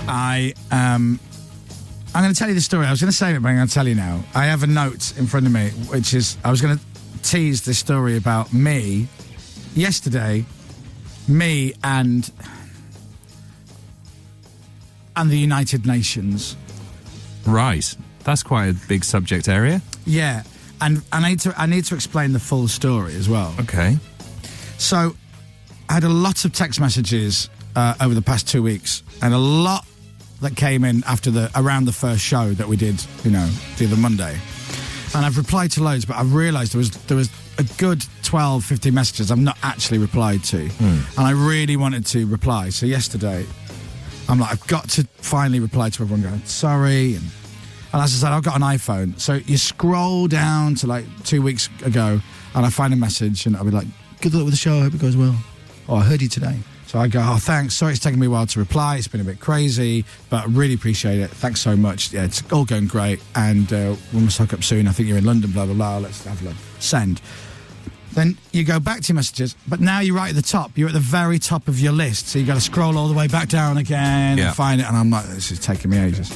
I'm going to tell you the story. I was going to save it, but I'm going to tell you now. I have a note in front of me, which is I was going to tease this story about me yesterday, me and the United Nations. Right. That's quite a big subject area. Yeah. And I need to explain the full story as well. Okay. So I had a lot of text messages over the past 2 weeks, and a lot that came in around the first show that we did, the other Monday. And I've replied to loads, but I've realised there was a good 12, 15 messages I've not actually replied to. And I really wanted to reply. So yesterday, I'm like, I've got to finally reply to everyone going, sorry. And as I said, I've got an iPhone. So you scroll down to like 2 weeks ago, and I find a message, and I'll be like, good luck with the show, I hope it goes well. Oh, I heard you today. So I go, oh, thanks. Sorry it's taken me a while to reply. It's been a bit crazy, but I really appreciate it. Thanks so much. Yeah, it's all going great. And we must hook up soon. I think you're in London, blah, blah, blah. Let's have a look. Send. Then you go back to your messages, but now you're right at the top. You're at the very top of your list. So you got to scroll all the way back down again and find it. And I'm like, this is taking me ages.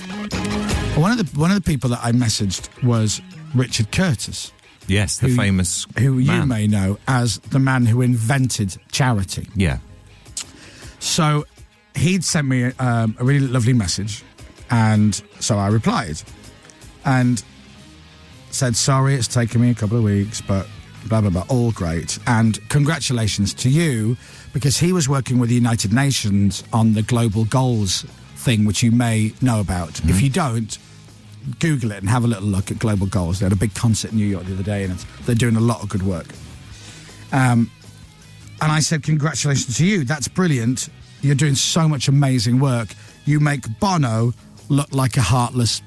One of the people that I messaged was Richard Curtis. Yes, the famous who man. You may know as the man who invented charity. Yeah. So he'd sent me a really lovely message, and so I replied and said, sorry, it's taken me a couple of weeks, but blah, blah, blah, all great. And congratulations to you, because he was working with the United Nations on the global goals thing, which you may know about. Mm-hmm. If you don't, Google it and have a little look at global goals. They had a big concert in New York the other day, and they're doing a lot of good work. And I said, congratulations to you. That's brilliant. You're doing so much amazing work. You make Bono look like a heartless,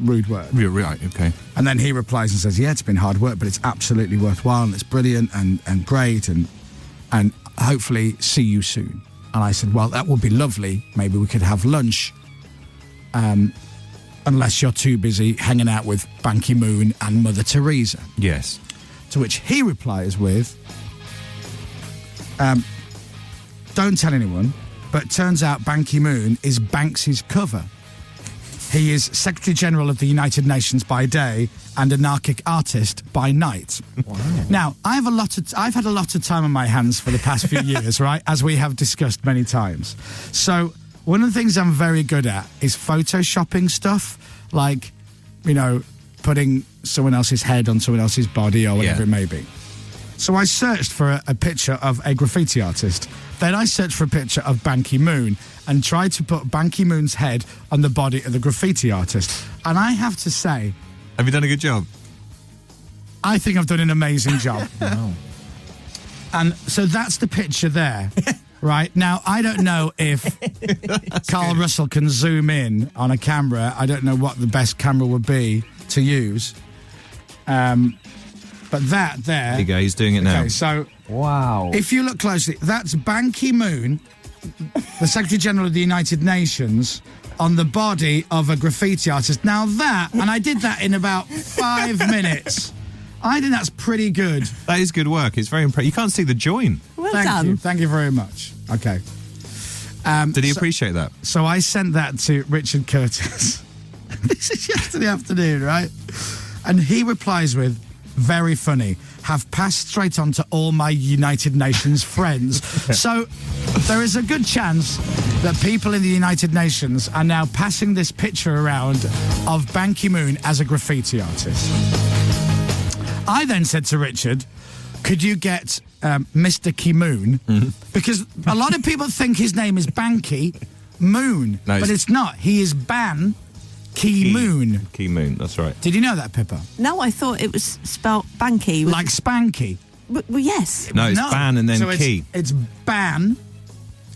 rude word. You're right, okay. And then he replies and says, yeah, it's been hard work, but it's absolutely worthwhile, and it's brilliant and great, and hopefully see you soon. And I said, well, that would be lovely. Maybe we could have lunch, unless you're too busy hanging out with Ban Ki-moon and Mother Teresa. Yes. To which he replies with, don't tell anyone, but turns out Ban Ki-moon is Banksy's cover. He is Secretary General of the United Nations by day and anarchic artist by night. Wow. Now, I've had a lot of time on my hands for the past few years, right? As we have discussed many times. So one of the things I'm very good at is photoshopping stuff, like, putting someone else's head on someone else's body or whatever it may be. So I searched for a picture of a graffiti artist. Then I searched for a picture of Ban Ki-moon and tried to put Ban Ki-moon's head on the body of the graffiti artist. And I have to say... Have you done a good job? I think I've done an amazing job. Wow. And so that's the picture there. Right. Now, I don't know if Carl Russell can zoom in on a camera. I don't know what the best camera would be to use. But that there... There you go, he's doing it now. Okay, so... Wow. If you look closely, that's Ban Ki-moon, the Secretary General of the United Nations, on the body of a graffiti artist. Now that, and I did that in about 5 minutes. I think that's pretty good. That is good work. It's very impressive. You can't see the join. Well done. Thank you very much. Okay. Did he appreciate that? So I sent that to Richard Curtis. This is yesterday afternoon, right? And he replies with, very funny, have passed straight on to all my United Nations friends. So there is a good chance that people in the United Nations are now passing this picture around of Ban Ki-moon as a graffiti artist. I then said to Richard, could you get Mr. Ki-moon? Mm-hmm. Because a lot of people think his name is Ban Ki-moon, but it's not. He is Ban Ki-moon. Ki-moon, that's right. Did you know that, Pippa? No, I thought it was spelt Banky. Like Spanky? Well, yes. No, it's Ban and then so Ki. It's Ban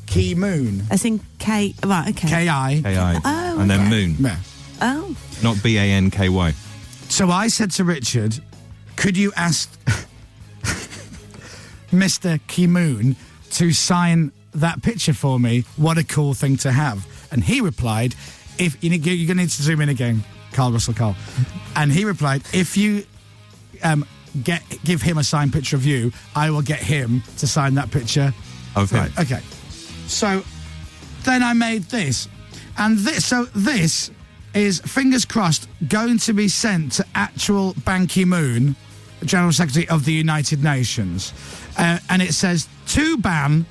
Ki-moon. As in K... Right, okay. K-I. K-I. Oh, and then moon. Yeah. Oh. Not B-A-N-K-Y. So I said to Richard, could you ask Mr. Ki-moon to sign that picture for me? What a cool thing to have. And he replied... If you're going to need to zoom in again, Carl Russell Cole. And he replied, if you give him a signed picture of you, I will get him to sign that picture of him. Right, okay. So Then I made this. And this is, fingers crossed, going to be sent to actual Ban Ki-moon, General Secretary of the United Nations. And it says, to Ban,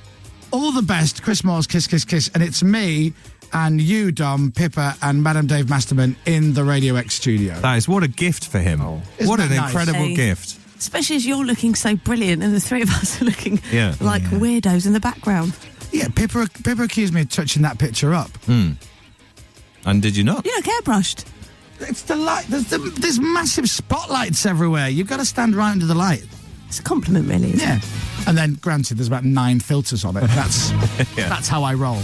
all the best, Chris Moyles, kiss, kiss, kiss. And it's me and you, Dom, Pippa, and Madam Dave Masterman in the Radio X studio. That is, what a gift for him. Isn't What an that nice? incredible Hey. gift. Especially as you're looking so brilliant and the three of us are looking like weirdos in the background. Yeah, Pippa accused me of touching that picture up. And did you not? You look airbrushed. It's the light. There's massive spotlights everywhere. You've got to stand right under the light. It's a compliment, really. Isn't Yeah. And then, granted, there's about 9 filters on it. That's how I roll.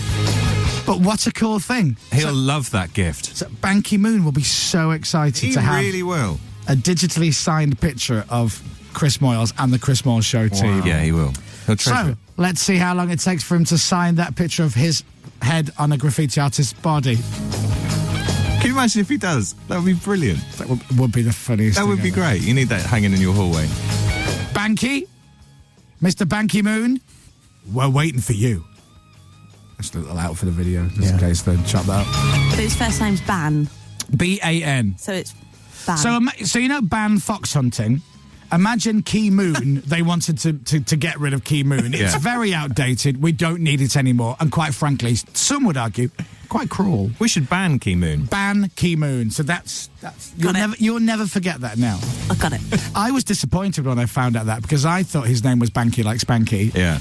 But what a cool thing. He'll love that gift. So Ban Ki-moon will be so excited He to have really will. a digitally signed picture of Chris Moyles and the Chris Moyles Show team. Yeah, he will. He'll treasure So, it. let's see how long it takes for him to sign that picture of his head on a graffiti artist's body. Can you imagine if he does? That would be brilliant. That would be the funniest That thing would be ever. great. You need that hanging in your hallway. Banky, Mr. Ban Ki-moon, we're waiting for you. Just a little out for the video, just in case they chop that up. But his first name's Ban, B-A-N. so it's Ban. So you know ban fox hunting? Imagine Ki-moon. They wanted to get rid of Ki-moon. It's Yeah. very outdated. We don't need it anymore. And quite frankly, some would argue, quite cruel. We should ban Ki-moon. Ban Ki-moon. So that's Got it. you'll never forget that now. I got it. I was disappointed when I found out that because I thought his name was Banky like Spanky. Yeah.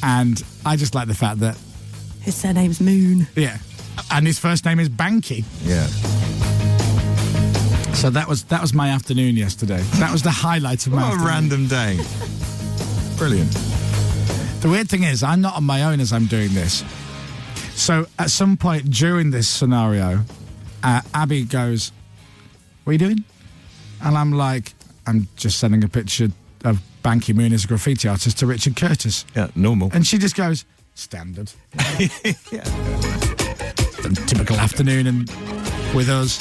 And I just like the fact that, His surname's Moon. yeah. And his first name is Banky. Yeah. So that was my afternoon yesterday. That was the highlight of my What a afternoon. random day. Brilliant. The weird thing is, I'm not on my own as I'm doing this. So at some point during this scenario, Abby goes, "What are you doing?" And I'm like, "I'm just sending a picture of Ban Ki-moon as a graffiti artist to Richard Curtis." Yeah, normal. And she just goes, "Standard." Typical afternoon and with us.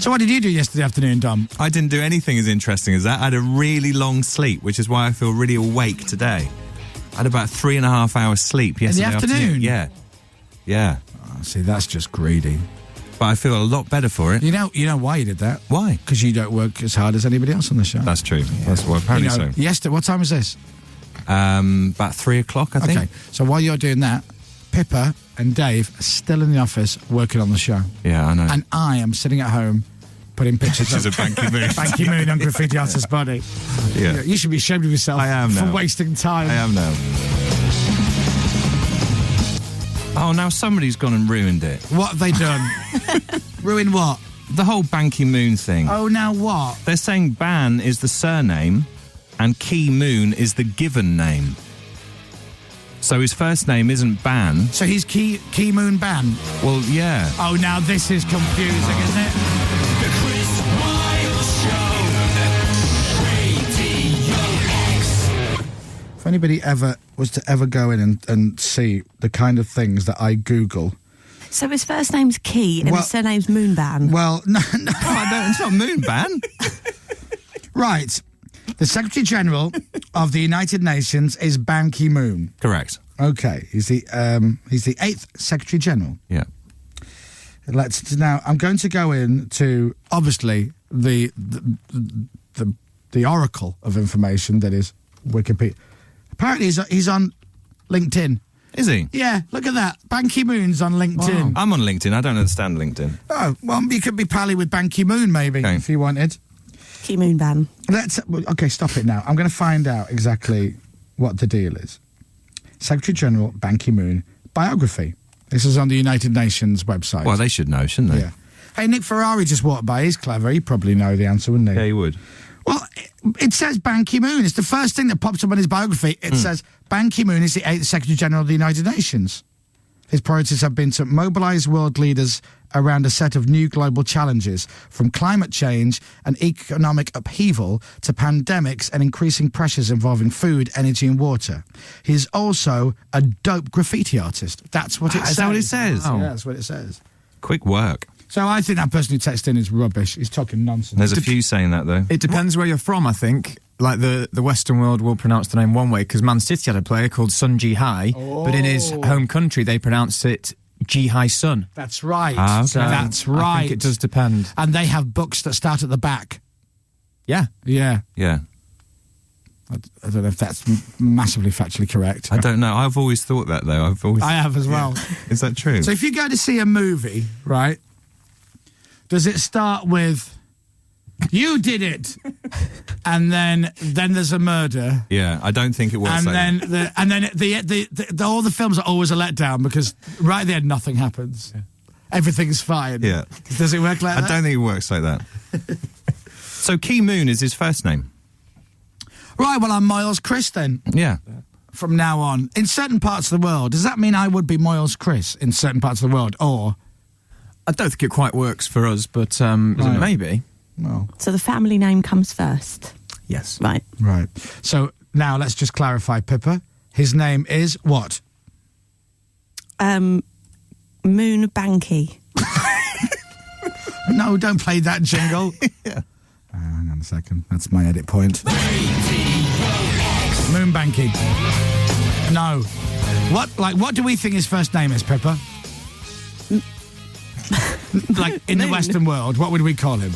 So what did you do yesterday afternoon, Dom? I didn't do anything as interesting as that. I had a really long sleep, which is why I feel really awake today. I had about 3.5 hours sleep yesterday afternoon? Yeah. Yeah. Oh, see, that's just greedy. But I feel a lot better for it. You know why you did that? Why? Because you don't work as hard as anybody else on the show. That's true. That's well, apparently so. Yesterday, what time was this? About 3 o'clock, I think. Okay, so while you're doing that, Pippa and Dave are still in the office working on the show. Yeah, I know. And I am sitting at home putting pictures Pictures of Ban Ki-moon. Ban Ki-moon on graffiti artist's body. Yeah. You should be ashamed of yourself I am for now. wasting time. I am now. Oh, now somebody's gone and ruined it. What have they done? Ruin what? The whole Ban Ki-moon thing. Oh, now what? They're saying Ban is the surname and Ki-moon is the given name. So his first name isn't Ban. So he's Ki-moon Ban. Well, yeah. Oh, now this is confusing, isn't it? The Chris Moyles Show. Radio X. If anybody was to ever go in and see the kind of things that I Google, So his first name's Key and Well- his surname's Moonban. well, no. Oh, no, it's not Moon Ban. Right. The Secretary General of the United Nations is Ban Ki-moon. Correct. Okay, he's the 8th Secretary General. Yeah. Now I'm going to go into obviously the oracle of information that is Wikipedia. Apparently he's on LinkedIn. Is he? Yeah, look at that. Ban Ki-moon's on LinkedIn. I'm on LinkedIn. I don't understand LinkedIn. Oh, well, you could be pally with Ban Ki-moon maybe Okay. if you wanted. Key Moonban. Okay, stop it now. I'm going to find out exactly what the deal is. Secretary General Ban Ki-moon biography. This is on the United Nations website. Well, they should know, shouldn't they? Yeah. Hey, Nick Ferrari just walked by. He's clever. He'd probably know the answer, wouldn't he? Yeah, he would. Well, it says Ban Ki-moon. It's the first thing that pops up on his biography. It says Ban Ki-moon is the 8th Secretary General of the United Nations. His priorities have been to mobilise world leaders around a set of new global challenges, from climate change and economic upheaval to pandemics and increasing pressures involving food, energy and water. He's also a dope graffiti artist. That's what it says. Is that what it says? Yeah, that's what it says. Quick work. So I think that person who texted in is rubbish. He's talking nonsense. There's a few saying that, though. It depends where you're from, I think. like the Western world will pronounce the name one way, because Man City had a player called Sun Ji-hai, but in his home country they pronounce it Ji-hai Sun. That's right. Okay. So that's right. I think it does depend. And they have books that start at the back. Yeah. Yeah. Yeah. I don't know if that's massively factually correct. I don't know. I've always thought that, though. I have as well. Is that true? So if you go to see a movie, right, does it start with, you did it, and then there's a murder? Yeah, I don't think it works And like then all the films are always a letdown because right at the end nothing happens. Yeah. Everything's fine. Yeah. Does it work like that? I don't think it works like that. So Key Moon is his first name? Right, well, I'm Moyles Chris then. Yeah. From now on. In certain parts of the world, does that mean I would be Moyles Chris in certain parts of the world? Or? I don't think it quite works for us, but maybe. Well. So the family name comes first? Yes. Right. Right. So now let's just clarify, Pippa. His name is what? Moon Banky. No, don't play that jingle. Yeah. Hang on a second. That's my edit point. Moon Banky. No. What do we think his first name is, Pippa? Like in the Western world, what would we call him?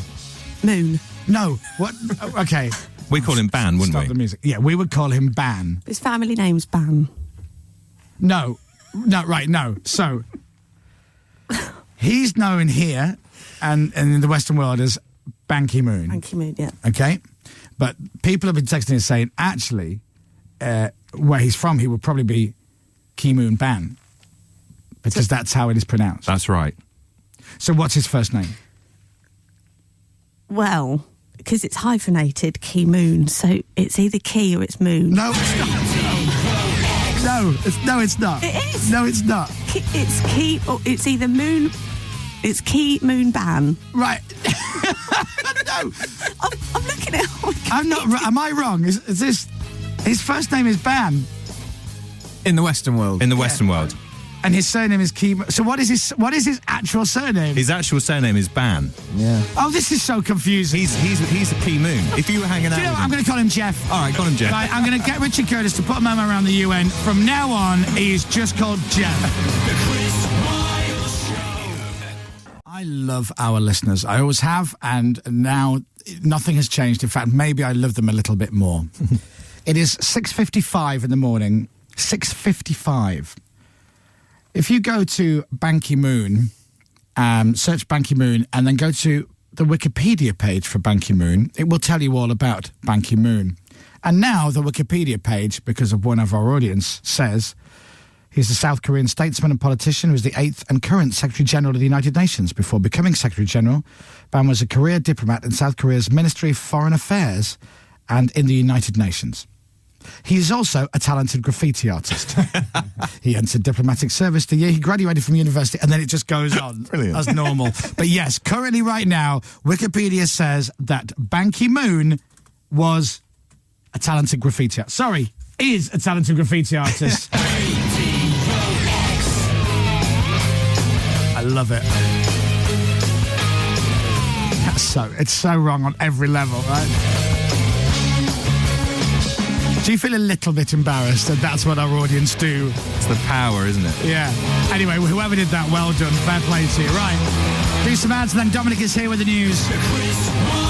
Moon. No. What? Okay. We call him Ban, wouldn't Stop we? the music. Yeah, we would call him Ban. His family name's Ban. No. Right, no. So, he's known here and in the Western world as Ban Ki-moon. Ban Ki-moon, yeah. Okay? But people have been texting us saying, actually, where he's from, he would probably be Ki-moon Ban. Because that's how it is pronounced. That's right. So what's his first name? Well, because it's hyphenated, Ki-moon, so it's either Ki or it's Moon. No, it's not. No, it's not. It is. No, it's not. It's Ki, or it's either Moon, it's Ki-moon Ban. Right. No. I'm looking at it. I'm not. Am I wrong? Is this? His first name is Ban, In the Western world. In the Western world. and his surname is Key. So what is his actual surname? His actual surname is Ban. Yeah. Oh, this is so confusing. He's a Key Moon. If you were hanging out Do you know with what? I'm him... going to call him Jeff. All right, call him Jeff. Right, I'm going to get Richard Curtis to put a memo around the UN. From now on, he's just called Jeff. The Chris Moyles Show. I love our listeners. I always have, and now nothing has changed. In fact, maybe I love them a little bit more. It is 6:55 in the morning. 6:55. If you go to Ban Ki-moon, search Ban Ki-moon, and then go to the Wikipedia page for Ban Ki-moon, it will tell you all about Ban Ki-moon. And now the Wikipedia page, because of one of our audience, says he's a South Korean statesman and politician who was the 8th and current Secretary General of the United Nations. Before becoming Secretary General, Ban was a career diplomat in South Korea's Ministry of Foreign Affairs and in the United Nations. He is also a talented graffiti artist. He entered diplomatic service the year he graduated from university, and then it just goes on as normal. But yes, currently right now, Wikipedia says that Ban Ki-moon was a talented graffiti artist. Sorry, is a talented graffiti artist. I love it. It's so wrong on every level, right? Do you feel a little bit embarrassed that that's what our audience do? It's the power, isn't it? Yeah. Anyway, whoever did that, well done. Fair play to you. Right. Do some ads, and then Dominic is here with the news. The Chris Moyles